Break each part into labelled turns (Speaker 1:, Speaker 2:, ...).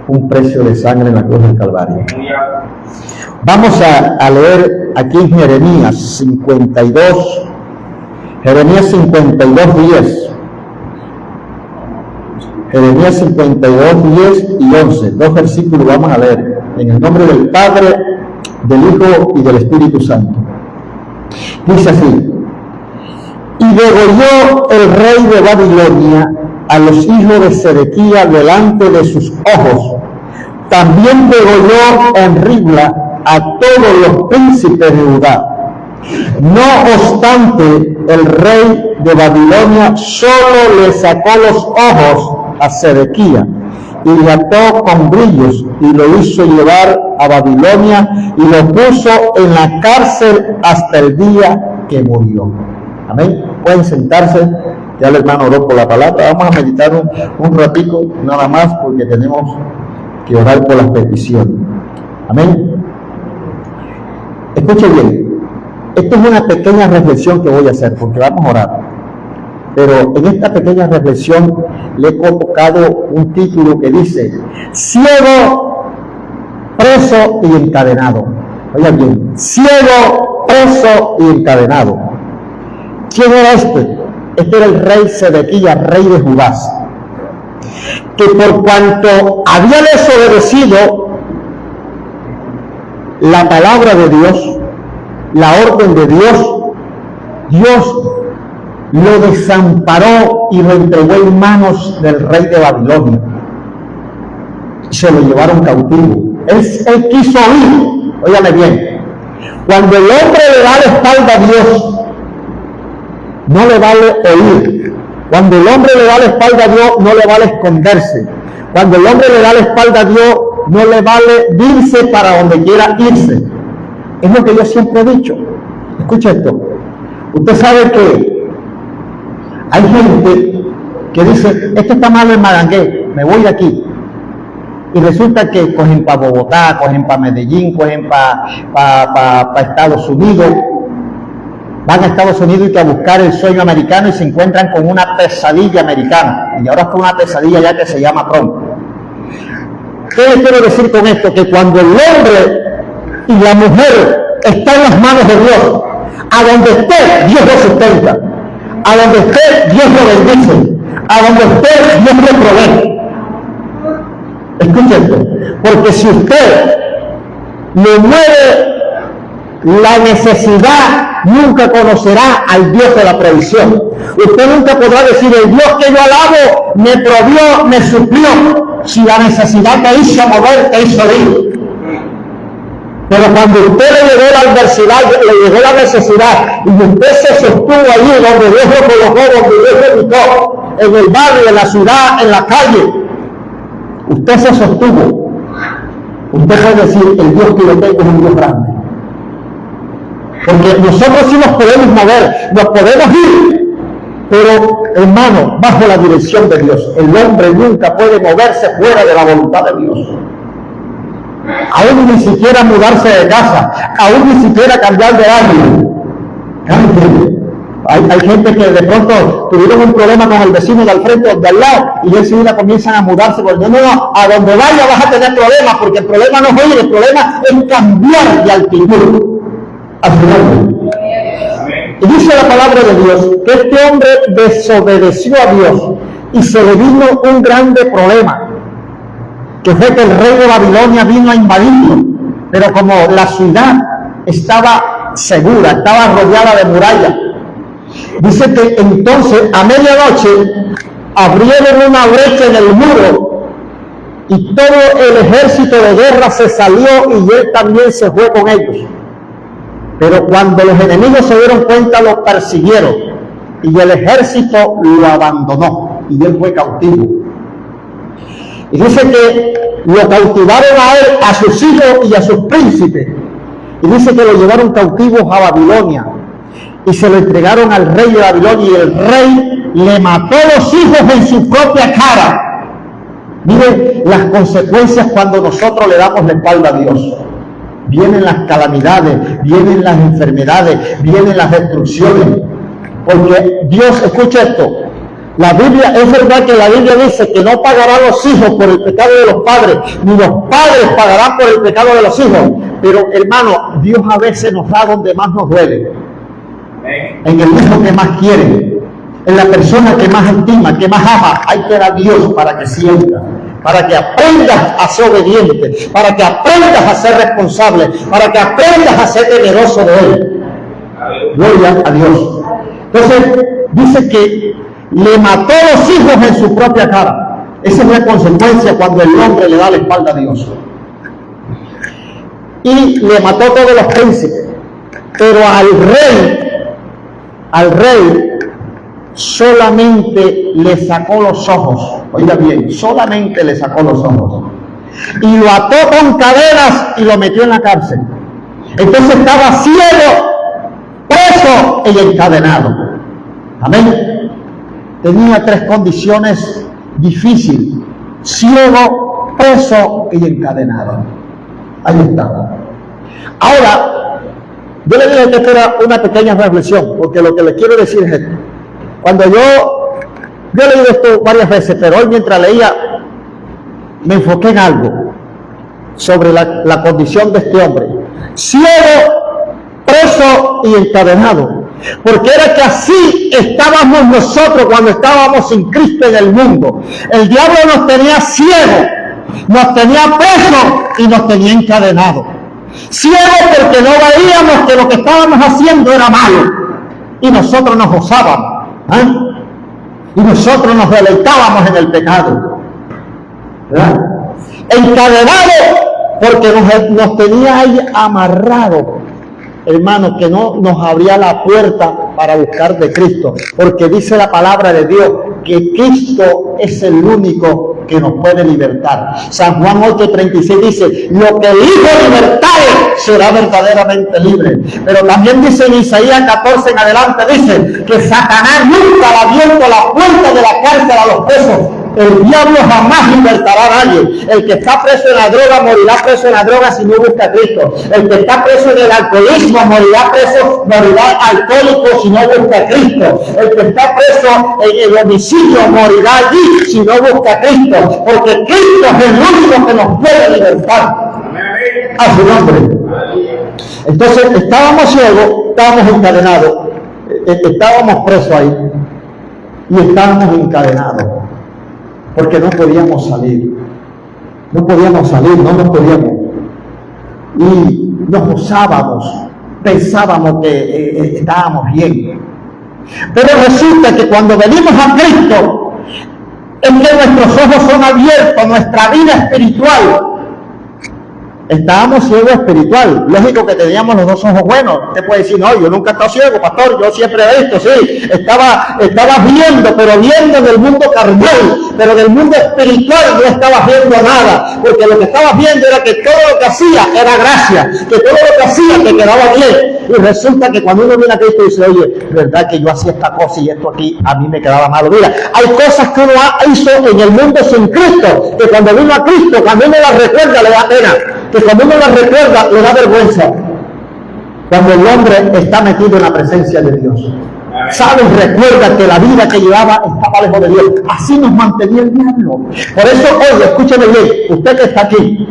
Speaker 1: un precio de sangre en la cruz del Calvario. Vamos a leer aquí en Jeremías 52, Jeremías 52, 10. Jeremías 52, 10 y 11. Dos versículos vamos a leer. En el nombre del Padre, del Hijo y del Espíritu Santo. Dice así: y degolló el rey de Babilonia a los hijos de Sedequías delante de sus ojos. También degolló en Ribla a todos los príncipes de Judá. No obstante, el rey de Babilonia solo le sacó los ojos a Sedequías y le ató con grillos y lo hizo llevar a Babilonia y lo puso en la cárcel hasta el día que murió. Amén. Pueden sentarse. Ya el hermano oró por la palabra. Vamos a meditar un ratico nada más, porque tenemos que orar por las peticiones. Amén. Escuche bien. Esto es una pequeña reflexión que voy a hacer, porque vamos a orar. Pero en esta pequeña reflexión le he colocado un título que dice: ciego, preso y encadenado. Oigan bien, ciego, preso y encadenado. ¿Quién era este? Este era el rey Sedequías, rey de Judá, que por cuanto había desobedecido la palabra de Dios, la orden de Dios, Dios lo desamparó y lo entregó en manos del rey de Babilonia. Se lo llevaron cautivo. Él quiso huir. Óigame bien. Cuando el hombre le da la espalda a Dios, no le vale oír. Cuando el hombre le da la espalda a Dios, no le vale esconderse. Cuando el hombre le da la espalda a Dios, no le vale irse para donde quiera irse. Es lo que yo siempre he dicho. Escucha esto. Usted sabe que hay gente que dice: esto está mal en Marangué, me voy de aquí. Y resulta que cogen para Bogotá, cogen para Medellín, cogen para Estados Unidos. Van a Estados Unidos y a buscar el sueño americano y se encuentran con una pesadilla americana. Y ahora es con una pesadilla ya que se llama Trump. ¿Qué les quiero decir con esto? Que cuando el hombre y la mujer están en las manos de Dios, a donde esté, Dios lo sustenta. A donde esté, Dios lo bendice. A donde esté, Dios lo provee. Escuchen esto. Porque si usted le mueve la necesidad, nunca conocerá al Dios de la provisión. Usted nunca podrá decir: el Dios que yo alabo me provió, me suplió, si la necesidad te hizo mover, te hizo ir. Pero cuando usted le llegó la adversidad, le llegó la necesidad, y usted se sostuvo allí donde Dios lo colocó, donde Dios lo ubicó, en el barrio, en la ciudad, en la calle, usted se sostuvo. Usted puede decir: el Dios que yo tengo es un Dios grande. Porque nosotros sí nos podemos mover, nos podemos ir, pero hermano, bajo la dirección de Dios. El hombre nunca puede moverse fuera de la voluntad de Dios. Aún ni siquiera mudarse de casa, aún ni siquiera cambiar de área. Hay gente que de pronto tuvieron un problema con el vecino de al frente o de al lado, y enseguida comienzan a mudarse, porque no, a donde vaya vas a tener problemas, porque el problema no es ir, el problema es cambiar de actitud. Y dice la palabra de Dios que este hombre desobedeció a Dios y se le vino un grande problema, que fue que el rey de Babilonia vino a invadirlo, pero como la ciudad estaba segura, estaba rodeada de murallas, dice que entonces a medianoche abrieron una brecha en el muro y todo el ejército de guerra se salió y él también se fue con ellos. Pero cuando los enemigos se dieron cuenta, lo persiguieron y el ejército lo abandonó y él fue cautivo. Y dice que lo cautivaron a él, a sus hijos y a sus príncipes. Y dice que lo llevaron cautivos a Babilonia y se lo entregaron al rey de Babilonia, y el rey le mató a los hijos en su propia cara. Miren las consecuencias cuando nosotros le damos la espalda a Dios. Vienen las calamidades, vienen las enfermedades, vienen las destrucciones. Porque Dios, escucha esto, La Biblia, es verdad que la Biblia dice que no pagarán los hijos por el pecado de los padres, ni los padres pagarán por el pecado de los hijos. Pero hermano, Dios a veces nos da donde más nos duele. En el hijo que más quiere, en la persona que más estima, que más ama. Hay que dar a Dios para que sienta, para que aprendas a ser obediente, para que aprendas a ser responsable, para que aprendas a ser temeroso de Él. Gloria a Dios. Entonces, dice que le mató los hijos en su propia cara. Esa es la consecuencia cuando el hombre le da la espalda a Dios. Y le mató todos los príncipes. Pero al rey solamente le sacó los ojos. Oiga bien, solamente le sacó los ojos. Y lo ató con cadenas y lo metió en la cárcel. Entonces estaba ciego, preso y encadenado. Amén. Tenía tres condiciones difíciles: ciego, preso y encadenado. Ahí estaba. Ahora, yo le dije que esto era una pequeña reflexión, porque lo que le quiero decir es esto. Cuando yo he leído esto varias veces, pero hoy mientras leía me enfoqué en algo sobre la condición de este hombre: ciego, preso y encadenado. Porque era que así estábamos nosotros cuando estábamos sin Cristo en el mundo. El diablo nos tenía ciegos, nos tenía presos y nos tenía encadenados. Ciegos porque no veíamos que lo que estábamos haciendo era malo, y nosotros nos gozábamos, y nosotros nos deleitábamos en el pecado, ¿verdad? Encadenados porque nos tenía ahí amarrados, hermano, que no nos abría la puerta para buscar de Cristo, porque dice la palabra de Dios que Cristo es el único que nos puede libertar. San Juan 8:36 dice: lo que el Hijo libertare será verdaderamente libre. Pero también dice en Isaías 14 en adelante, dice que Satanás nunca ha abierto la puerta de la cárcel a los presos. El diablo jamás libertará a nadie. El que está preso en la droga morirá preso en la droga si no busca a Cristo. El que está preso en el alcoholismo morirá alcohólico si no busca a Cristo. El que está preso en el homicidio morirá allí si no busca a Cristo. Porque Cristo es el único que nos puede libertar. A su nombre. Entonces estábamos ciegos, estábamos encadenados, estábamos presos ahí y estábamos encadenados. Porque no podíamos salir, no nos podíamos. Y nos gozábamos, pensábamos que estábamos bien. Pero resulta que cuando venimos a Cristo, es que nuestros ojos son abiertos, nuestra vida espiritual. Estábamos ciegos espiritual. Lógico que teníamos los dos ojos buenos. Usted puede decir: no, yo nunca he estado ciego, pastor, yo siempre he visto, sí. Estaba viendo, pero viendo del mundo carnal, pero del mundo espiritual no estabas viendo nada, porque lo que estabas viendo era que todo lo que hacía era gracia, que todo lo que hacía te quedaba bien. Y resulta que cuando uno viene a Cristo y dice: oye, verdad que yo hacía esta cosa y esto aquí a mí me quedaba malo. Mira, hay cosas que uno hizo en el mundo sin Cristo, que cuando vino a Cristo, cuando uno las recuerda le da pena, que cuando uno las recuerda le da vergüenza. Cuando el hombre está metido en la presencia de Dios, ¿sabes? Recuerda que la vida que llevaba estaba lejos de Dios. Así nos mantenía el diablo. Por eso hoy, escúcheme bien, usted que está aquí,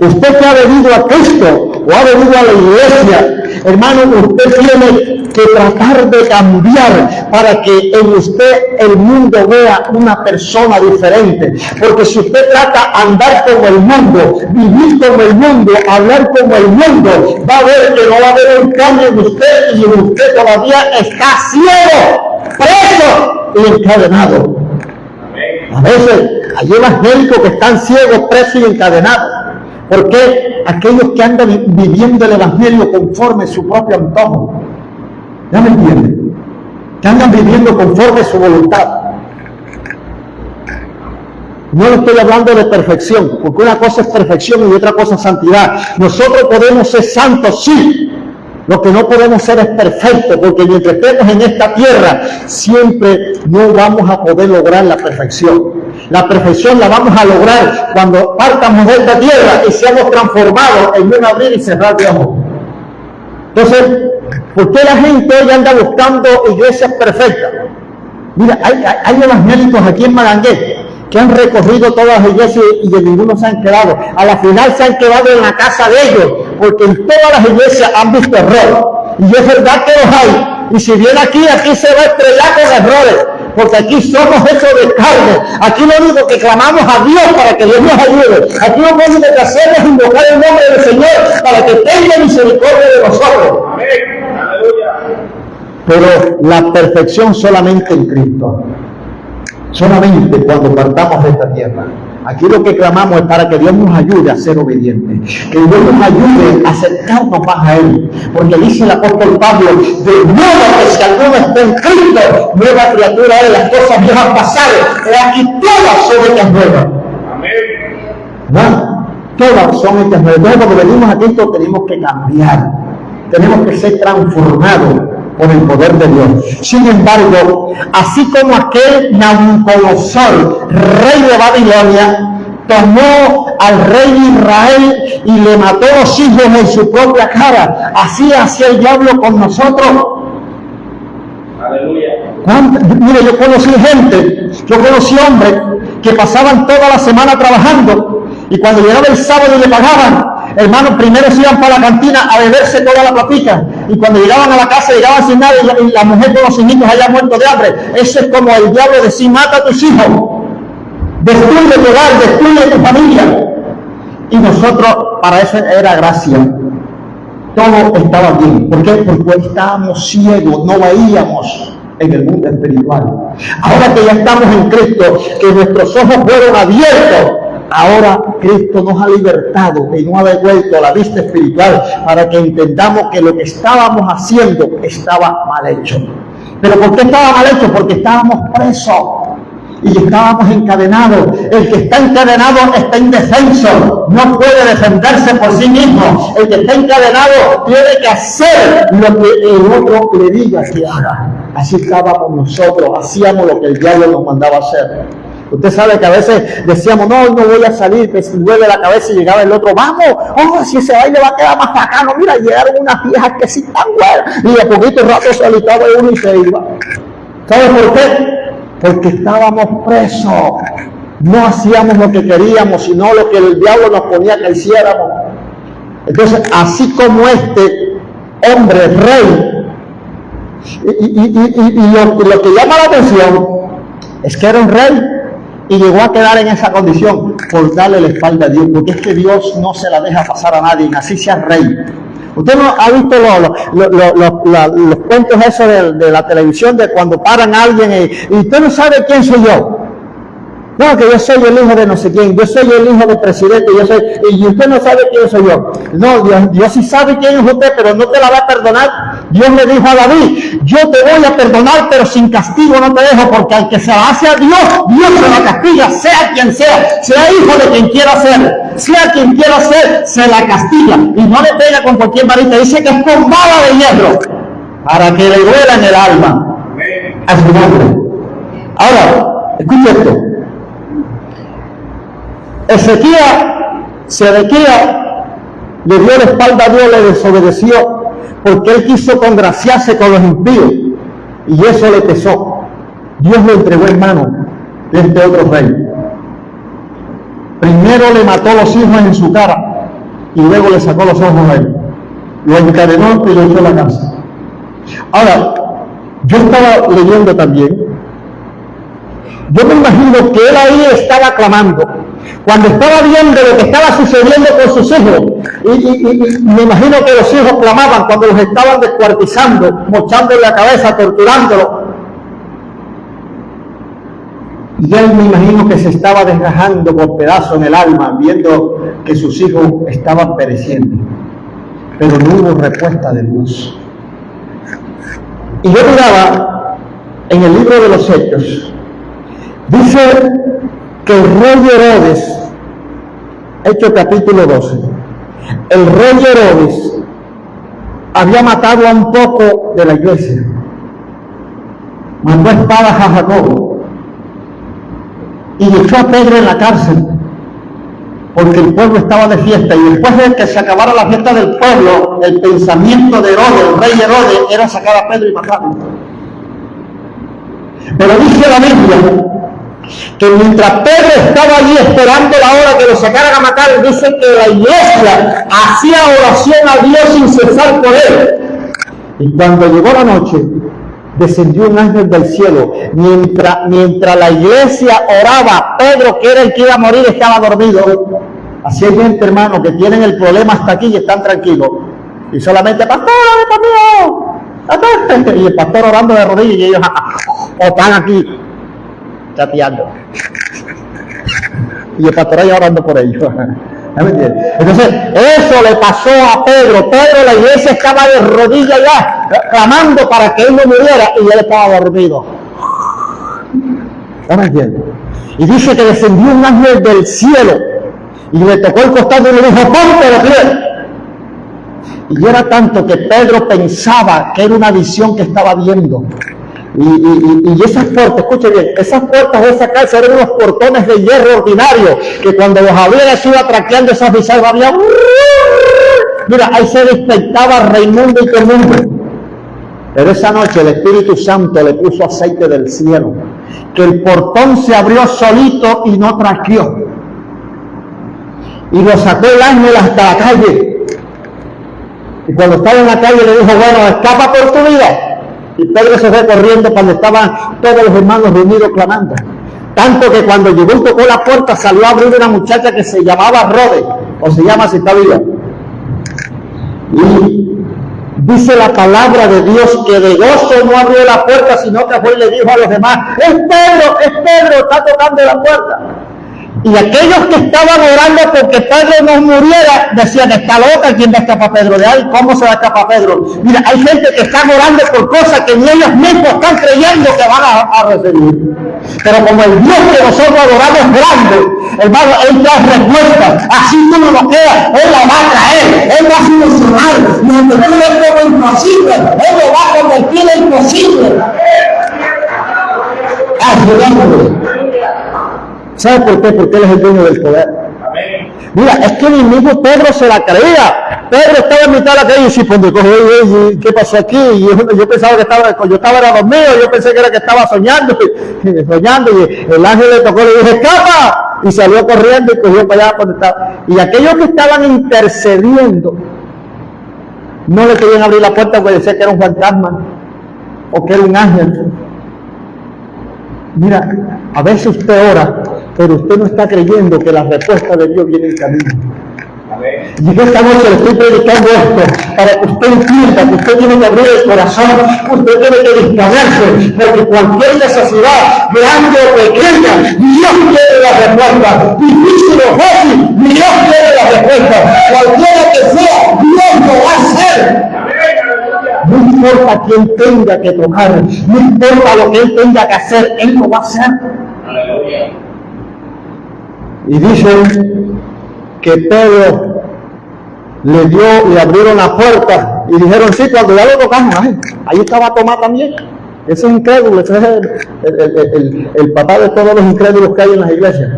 Speaker 1: usted que ha venido a Cristo o ha venido a la iglesia, hermano, usted tiene que tratar de cambiar para que en usted el mundo vea una persona diferente. Porque si usted trata de andar como el mundo, vivir como el mundo, hablar como el mundo, va a ver que no va a haber un cambio en usted, y en usted todavía está ciego, preso y encadenado. A veces hay evangélicos que están ciegos, presos y encadenados. Porque aquellos que andan viviendo el evangelio conforme su propio antojo, ¿ya me entienden? Que andan viviendo conforme su voluntad. No le estoy hablando de perfección, porque una cosa es perfección y otra cosa es santidad. Nosotros podemos ser santos, sí. Lo que no podemos ser es perfecto, porque mientras estemos en esta tierra, siempre no vamos a poder lograr la perfección. La perfección la vamos a lograr cuando partamos de esta tierra y seamos transformados en un abrir y cerrar de ojos. Entonces, ¿por qué la gente hoy anda buscando iglesias perfectas? Mira, hay evangélicos aquí en Magangué que han recorrido todas las iglesias y de ninguno se han quedado. A la final se han quedado en la casa de ellos, porque en todas las iglesias han visto error. Y es verdad que los hay. Y si viene aquí se va a estrellar con errores, porque aquí somos hechos de carne. Aquí lo único que clamamos a Dios para que Dios nos ayude. Aquí lo único que hacemos es invocar el nombre del Señor para que tenga misericordia de nosotros. Amén. Aleluya. Pero la perfección solamente en Cristo. Solamente cuando partamos de esta tierra. Aquí lo que clamamos es para que Dios nos ayude a ser obedientes, que Dios nos ayude a acercarnos más a Él, porque dice el apóstol Pablo, de modo que si alguno está en Cristo, nueva criatura es, las cosas viejas pasaron, y aquí todas son hechas nuevas. Amén. ¿No? Todas son hechas nuevas. Entonces cuando venimos a Cristo tenemos que cambiar, tenemos que ser transformados por el poder de Dios. Sin embargo, así como aquel Nabucodonosor, rey de Babilonia, tomó al rey de Israel y le mató los hijos en su propia cara, así hacía el diablo con nosotros. Aleluya. Mire, yo conocí hombres que pasaban toda la semana trabajando y cuando llegaba el sábado y le pagaban, hermanos, primero se iban para la cantina a beberse toda la platica y cuando llegaban a la casa llegaban sin nada y la mujer con los hijitos allá muertos de hambre. Eso es como el diablo decir, mata a tus hijos, destruye tu hogar, destruye tu familia. Y nosotros, para eso era gracia. Todo estaba bien. ¿Por qué? Porque estábamos ciegos, no veíamos en el mundo espiritual. Ahora que ya estamos en Cristo, que nuestros ojos fueron abiertos, ahora Cristo nos ha libertado y nos ha devuelto la vista espiritual para que entendamos que lo que estábamos haciendo estaba mal hecho. ¿Pero por qué estaba mal hecho? Porque estábamos presos y estábamos encadenados. El que está encadenado está indefenso, no puede defenderse por sí mismo. El que está encadenado tiene que hacer lo que el otro le diga que haga. Así estábamos nosotros, hacíamos lo que el diablo nos mandaba hacer. Usted sabe que a veces decíamos, no voy a salir, que se mueve la cabeza y llegaba el otro, vamos, si ese baile va a quedar más bacano, mira, llegaron unas viejas que sí están buenas, y a poquito rato se alitaba uno y se iba. ¿Sabe por qué? Porque estábamos presos, no hacíamos lo que queríamos, sino lo que el diablo nos ponía que hiciéramos. Entonces, así como este hombre, rey, y lo que llama la atención es que era un rey, y llegó a quedar en esa condición por darle la espalda a Dios, porque es que Dios no se la deja pasar a nadie, así sea rey. Usted no ha visto los cuentos esos de la televisión, de cuando paran a alguien y usted no sabe quién soy yo. No, que yo soy el hijo de no sé quién, yo soy el hijo del presidente, y usted no sabe quién soy yo. No, Dios sí sabe quién es usted, pero no te la va a perdonar. Dios le dijo a David, yo te voy a perdonar, pero sin castigo no te dejo, porque al que se la hace a Dios, Dios se la castiga, sea quien sea hijo de quien quiera ser, sea quien quiera ser, se la castiga, y no le pega con cualquier varita, dice que es con vara de hierro, para que le duela en el alma a su nombre. Ahora, escuche esto. Sedequías le dio la espalda a Dios, le desobedeció, porque él quiso congraciarse con los impíos, y eso le pesó. Dios lo entregó en manos de este otro rey. Primero le mató los hijos en su cara, y luego le sacó los ojos a él. Lo encadenó y lo echó a la cárcel. Ahora, yo estaba leyendo también, yo me imagino que él ahí estaba clamando, cuando estaba viendo lo que estaba sucediendo con sus hijos, y me imagino que los hijos clamaban cuando los estaban descuartizando, mochándole la cabeza, torturándolo. Y él, me imagino que se estaba desgajando por pedazos en el alma, viendo que sus hijos estaban pereciendo. Pero no hubo respuesta de Dios. Y yo miraba en el libro de los Hechos, dice que el rey Herodes, Hechos capítulo 12, el rey Herodes había matado a un poco de la iglesia, mandó espadas a Jacobo y echó a Pedro en la cárcel porque el pueblo estaba de fiesta, y después de que se acabara la fiesta del pueblo, el pensamiento de Herodes, el rey Herodes, era sacar a Pedro y matarlo. Pero dice la Biblia que mientras Pedro estaba allí esperando la hora que lo sacaran a matar, dice que la iglesia hacía oración a Dios sin cesar por él. Y cuando llegó la noche, descendió un ángel del cielo. Mientras la iglesia oraba, Pedro, que era el que iba a morir, estaba dormido. Así hay gente, hermano, que tienen el problema hasta aquí y están tranquilos. Y solamente, pastor, pastor, y el pastor orando de rodillas y ellos están aquí chateando. Y el pastor ahí orando por ellos. Entonces, eso le pasó a Pedro. Pedro, la iglesia estaba de rodillas ya, clamando para que él no muriera, y él estaba dormido. ¿No me entiendes? Y dice que descendió un ángel del cielo y le tocó el costado y le dijo, ponte de pie. Y era tanto que Pedro pensaba que era una visión que estaba viendo. Y esas puertas, escuche bien, esas puertas de esa casa eran unos portones de hierro ordinario, que cuando los abrían se iba traqueando esas bisagra, había... Mira, ahí se despertaba Raimundo y todo el mundo. Pero esa noche el Espíritu Santo le puso aceite del cielo, que el portón se abrió solito y no traqueó. Y lo sacó el ángel hasta la calle. Y cuando estaba en la calle le dijo, bueno, escapa por tu vida. Y Pedro se fue corriendo cuando estaban todos los hermanos reunidos clamando. Tanto que cuando llegó y tocó la puerta, salió a abrir una muchacha que se llamaba Rode, o se llama si está viva. Y dice la palabra de Dios que de gozo no abrió la puerta, sino que fue y le dijo a los demás, es Pedro, está tocando la puerta. Y aquellos que estaban orando porque Pedro no muriera, decían, está loca, ¿quién va a escapar a Pedro de ahí? ¿Cómo se va a escapar Pedro? Mira, hay gente que está orando por cosas que ni ellos mismos están creyendo que van a recibir. Pero como el Dios que nosotros adoramos es grande, hermano, Él da respuesta. Así como lo queda, Él la va a traer. Él va a solucionar. Lo que tú ves como imposible, Él lo va a convertir en posible. Ayudándole. ¿Sabe por qué? Porque Él es el dueño del poder. Amén. Mira, es que ni mismo Pedro se la creía. Pedro estaba en mitad de la calle y dice, ¿qué pasó aquí? Y yo pensaba que yo estaba dormido, yo pensé que era que estaba soñando, y el ángel le tocó y le dijo, ¡escapa! Y salió corriendo y cogió para allá donde estaba. Y aquellos que estaban intercediendo no le querían abrir la puerta porque decía que era un fantasma o que era un ángel. Mira, a veces usted ora, pero usted no está creyendo que la respuesta de Dios viene en camino. Y esta noche le estoy predicando esto para que usted entienda que usted tiene que abrir el corazón, usted tiene que disponerse, porque cualquier necesidad, grande o pequeña, Dios tiene la respuesta. Difícil o fácil, Dios tiene la respuesta. Cualquiera que sea, Dios lo va a hacer. No importa quién tenga que tocar, no importa lo que Él tenga que hacer, Él lo va a hacer. Y dicen que Pedro le abrieron la puerta y dijeron, sí, cuando ya lo tocamos, ahí estaba Tomás también. Ese es incrédulo, ese es el papá de todos los incrédulos que hay en las iglesias.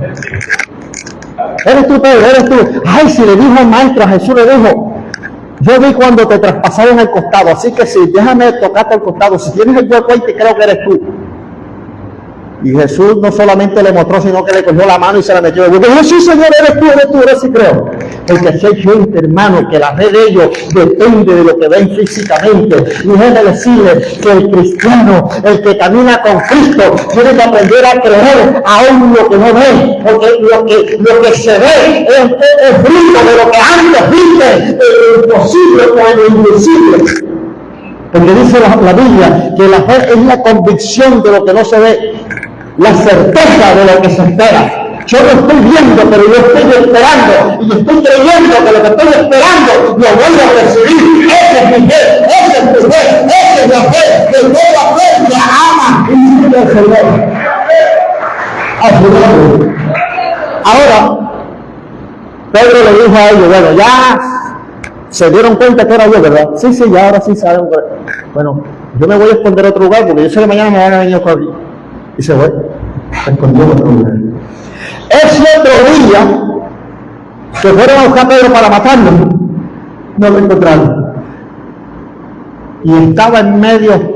Speaker 1: Eres tú, Pedro, eres tú. Ay, si le dijo al maestro, a Jesús le dijo, yo vi cuando te traspasaron el costado, así que sí, déjame tocarte el costado. Si tienes el hueco ahí, te creo que eres tú. Y Jesús no solamente le mostró, sino que le cogió la mano y se la metió. Y dijo, sí, Señor, eres tú, sí creo. Porque si hay gente, hermano, que la fe de ellos depende de lo que ven físicamente. Y déjame decirle que el cristiano, el que camina con Cristo, tiene que aprender a creer aún lo que no ve. Porque lo que se ve es fruto de lo que antes viste, lo imposible o lo invisible. Porque dice la Biblia que la fe es la convicción de lo que no se ve, la certeza de lo que se espera. Yo lo estoy viendo, pero yo estoy esperando, y estoy creyendo que lo que estoy esperando lo voy a recibir. Ese es mi fe, ese es tu fe, esa es la fe que toda fe que ama y sigue al Señor. Ahora, Pedro le dijo a ellos, bueno, ya se dieron cuenta que era yo, ¿verdad? Sí, ya ahora sí saben. Bueno, yo me voy a esconder a otro lugar porque yo sé que mañana me van a venir a correr. Y se fue, se escondió en otro lugar. Ese otro día, se fueron a buscar a Pedro para matarlo, no lo encontraron. Y estaba en medio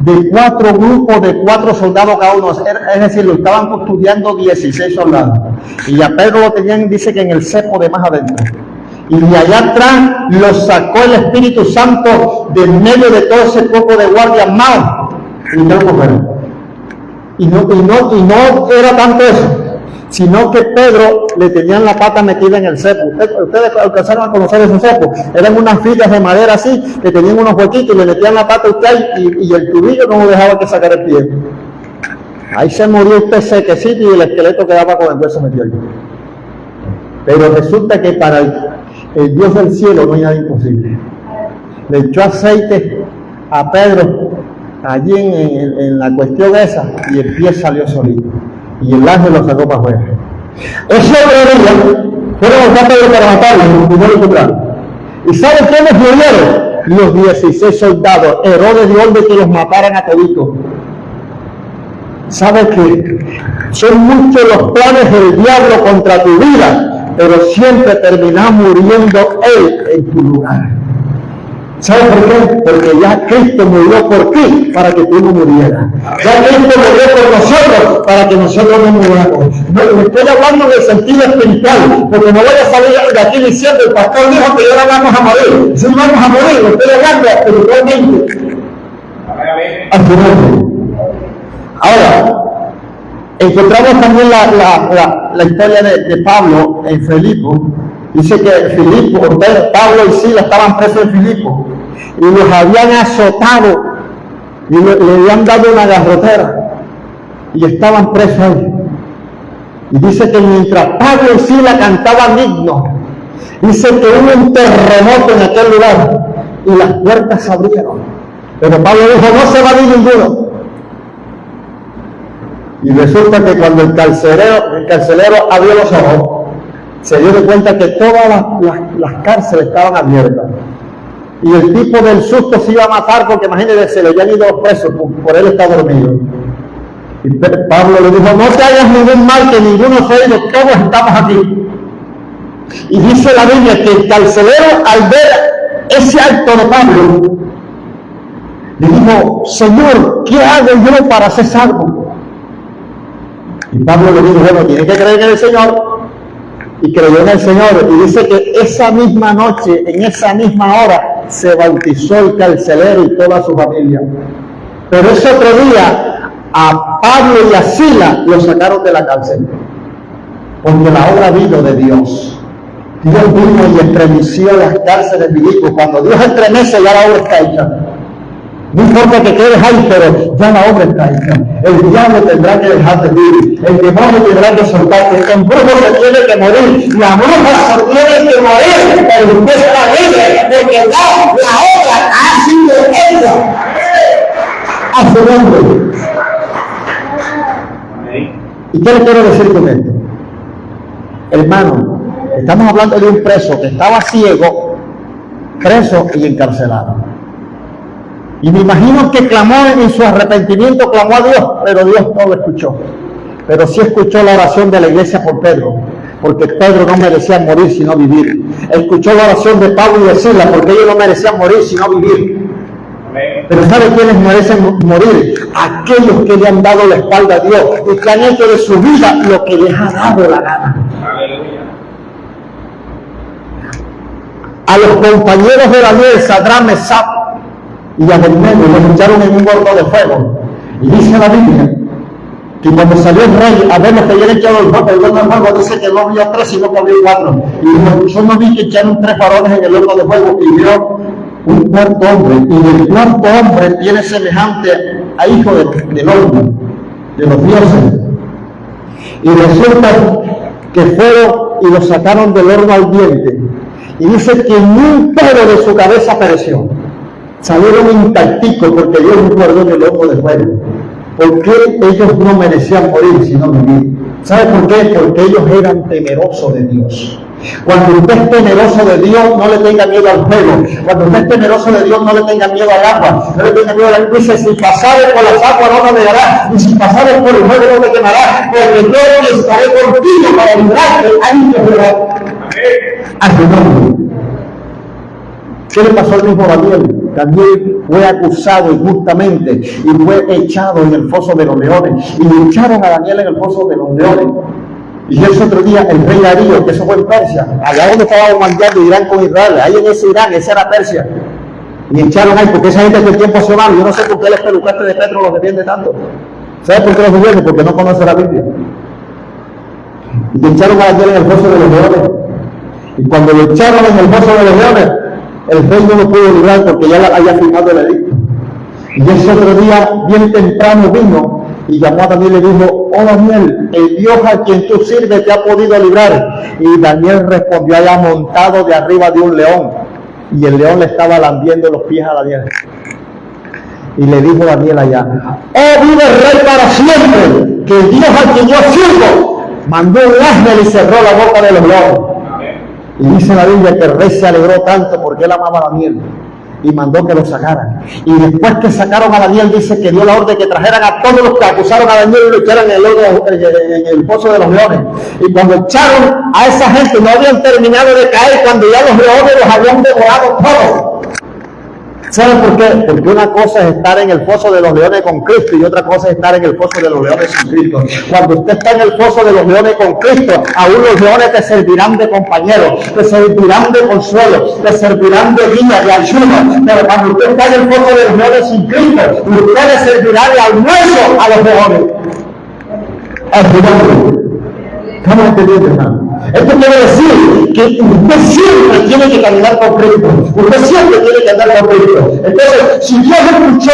Speaker 1: de 4 grupos de 4 soldados cada uno, es decir, lo estaban custodiando 16 soldados. Y a Pedro lo tenían, dice que en el cepo de más adentro. Y de allá atrás lo sacó el Espíritu Santo de medio de todo ese cuerpo de guardia armado. Y no era tanto eso, sino que Pedro le tenían la pata metida en el cepo. Ustedes alcanzaron a conocer esos cepos. Eran unas filas de madera así, que tenían unos huequitos y le metían la pata a usted y el tubillo no dejaba que sacara el pie. Ahí se murió usted sequecito y el esqueleto quedaba con el hueso metido ahí. Pero resulta que para el Dios del cielo no hay nada imposible. Le echó aceite a Pedro allí en la cuestión esa y el pie salió solito. Y el ángel lo sacó para afuera. Ese otro día fueron a buscar a Pedro para matarlo y no lo encontraron. ¿Y saben quiénes murieron? Los 16 soldados. Herodes dio orden que los mataran a toditos. ¿Sabes qué? Son muchos los planes del diablo contra tu vida, pero siempre termina muriendo él en tu lugar. ¿Sabes por qué? Porque ya Cristo murió por ti para que tú no murieras. Ya Cristo murió por nosotros para que nosotros no muramos. No, me estoy hablando en el sentido espiritual, porque no voy a salir de aquí diciendo el pastor dijo que ahora vamos a morir. Si vamos a morir, lo estoy hablando espiritualmente. Al final. Ahora, encontramos también la historia de Pablo en Filipo. Dice que Pablo y Silas estaban presos en Filipo y los habían azotado y le habían dado una garrotera y estaban presos ahí. Y dice que mientras Pablo y Silas cantaban himnos, dice que hubo un terremoto en aquel lugar y las puertas se abrieron. Pero Pablo dijo, no se va a ir ninguno. Y resulta que cuando el carcelero abrió los ojos, se dio de cuenta que todas las cárceles estaban abiertas. Y el tipo del susto se iba a matar porque imagínense, se le habían ido los presos, por él está dormido. Y Pablo le dijo, no te hagas ningún mal, que ninguno se ha ido, todos estamos aquí. Y dice la Biblia que el carcelero, al ver ese acto de Pablo, le dijo, Señor, ¿qué hago yo para ser salvo? Y Pablo le dijo, bueno, tienes que creer en el Señor. Y creyó en el Señor, y dice que esa misma noche, en esa misma hora, se bautizó el carcelero y toda su familia. Pero ese otro día, a Pablo y a Silas los sacaron de la cárcel, porque la obra vino de Dios. Dios vino y estremeció las cárceles de Filipo. Cuando Dios estremece, ya la obra está hecha. No importa que quedes ahí, pero ya la obra está hecha. El diablo tendrá que dejar de vivir, el demonio tendrá que soltarte, el brujo se tiene que morir, la bruja se tiene que morir, pero usted está libre, porque ya la obra ha sido hecha. A su nombre. ¿Y qué le quiero decir con esto? Hermano, estamos hablando de un preso que estaba ciego, preso y encarcelado. Y me imagino que clamó en su arrepentimiento, clamó a Dios, pero Dios no lo escuchó. Pero sí escuchó la oración de la iglesia por Pedro, porque Pedro no merecía morir sino vivir. Escuchó la oración de Pablo y de Silas, porque ellos no merecían morir sino vivir. Pero ¿sabe quiénes merecen morir? Aquellos que le han dado la espalda a Dios y que han hecho de su vida lo que les ha dado la gana. A los compañeros de Daniel, Sadrach, Mesach y Abednego los echaron en un horno de fuego. Y dice la Biblia que cuando salió el rey a ver los que habían echado el horno de fuego, dice que no había 3 sino que había 4. Y dijo, yo no vi que echaron 3 varones en el horno de fuego, y vio un cuarto hombre, y el cuarto hombre tiene semejante a hijo del horno, de los dioses. Y resulta que fueron y lo sacaron del horno ardiente. Y dice que ni un pelo de su cabeza pereció. Salieron intacticos porque Dios los guardó en el horno de fuego. Porque ellos no merecían morir sino vivir. ¿Sabe por qué? Porque ellos eran temerosos de Dios. Cuando usted es temeroso de Dios, no le tenga miedo al fuego. Cuando usted es temeroso de Dios, no le tenga miedo al agua. No le tenga miedo al agua. Dice, si pasares por las aguas no me negarás, y si pasares por el fuego no me quemarás, porque yo estaré contigo para librarte. Ahí te verá. A su nombre. ¿Qué le pasó al mismo Daniel? Daniel fue acusado injustamente y fue echado en el foso de los leones. Y le echaron a Daniel en el foso de los leones. Y ese otro día el rey Darío, que eso fue en Persia, allá donde estaba bombardeando Irán con Israel, ahí en ese Irán, esa era Persia. Y echaron ahí, porque esa gente todo el tiempo se va. Yo no sé por qué el pelucaste de Petro los defiende tanto. ¿Sabes por qué los defiende? Porque no conoce la Biblia. Y echaron a Daniel en el foso de los leones. Y cuando lo echaron en el foso de los leones, el rey no lo pudo librar porque ya había firmado el edicto. Y ese otro día, bien temprano, vino y llamó a Daniel y le dijo: oh Daniel, el Dios a quien tú sirves te ha podido librar. Y Daniel respondió allá montado de arriba de un león. Y el león le estaba lambiendo los pies a Daniel. Y le dijo Daniel allá: oh, vive el rey para siempre, que el Dios a quien yo sirvo mandó un ángel y cerró la boca de los leones. Y dice la Biblia que el rey se alegró tanto porque él amaba a Daniel y mandó que lo sacaran. Y después que sacaron a Daniel, dice que dio la orden que trajeran a todos los que acusaron a Daniel y lo echaran en el pozo de los leones. Y cuando echaron a esa gente, no habían terminado de caer cuando ya los leones los habían devorado todos. ¿Saben por qué? Porque una cosa es estar en el foso de los leones con Cristo y otra cosa es estar en el foso de los leones sin Cristo. Cuando usted está en el foso de los leones con Cristo, aún los leones te servirán de compañeros, te servirán de consuelo, te servirán de guía, de ayuda. Pero cuando usted está en el foso de los leones sin Cristo, usted le servirá de almuerzo a los leones. Ayudando. ¿Estamos entendiendo, hermano? Esto quiere decir que usted siempre tiene que caminar con Cristo. Usted siempre tiene que andar con Cristo. Entonces, si Dios escuchó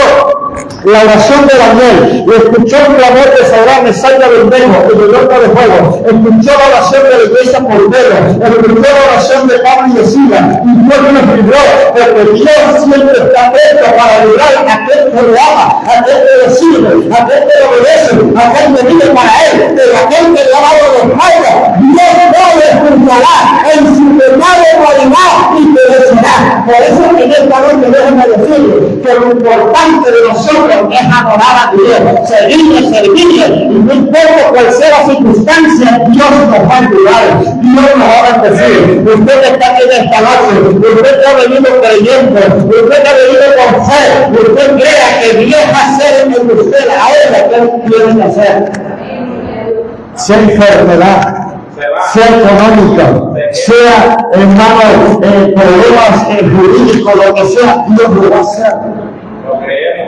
Speaker 1: la oración de Daniel, y escuchó el clamor de Sadrach, Mesach y Abednego en el horno de fuego, escuchó la oración de la iglesia por Pedro, escuchó la oración de Pablo y de Silas, y Dios nos libró, porque Dios siempre está presto para librar a aquel que lo ama, a aquel que le sirve, a aquel que le obedece, a aquel que vive para él, pero a aquel que le ha dado los espalda. Dios no le juzgará en su pecado morirá y perecerá. Por eso es que en esta noche déjenme decirle que lo importante de nosotros es adorar a Dios, servirle, y no importa cuál sea la circunstancia, Dios nos va a ayudar, Dios nos va a bendecir. Usted que está aquí en esta noche, usted que ha venido creyendo, usted que ha venido con fe, usted crea que Dios va a hacer en usted ahora que Él quiere hacer. Sea enfermedad, sea económica, sea, hermano, problemas jurídicos, lo que sea, Dios lo va a hacer.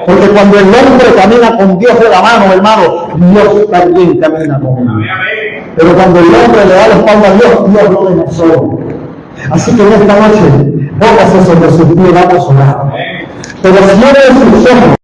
Speaker 1: Porque cuando el hombre camina con Dios de la mano, hermano, Dios también camina con él. Pero cuando el hombre le da la espalda a Dios, Dios lo deja solo. Así que en esta noche, póngase sobre sus pies, vamos a orar. Pero cierre sus ojos.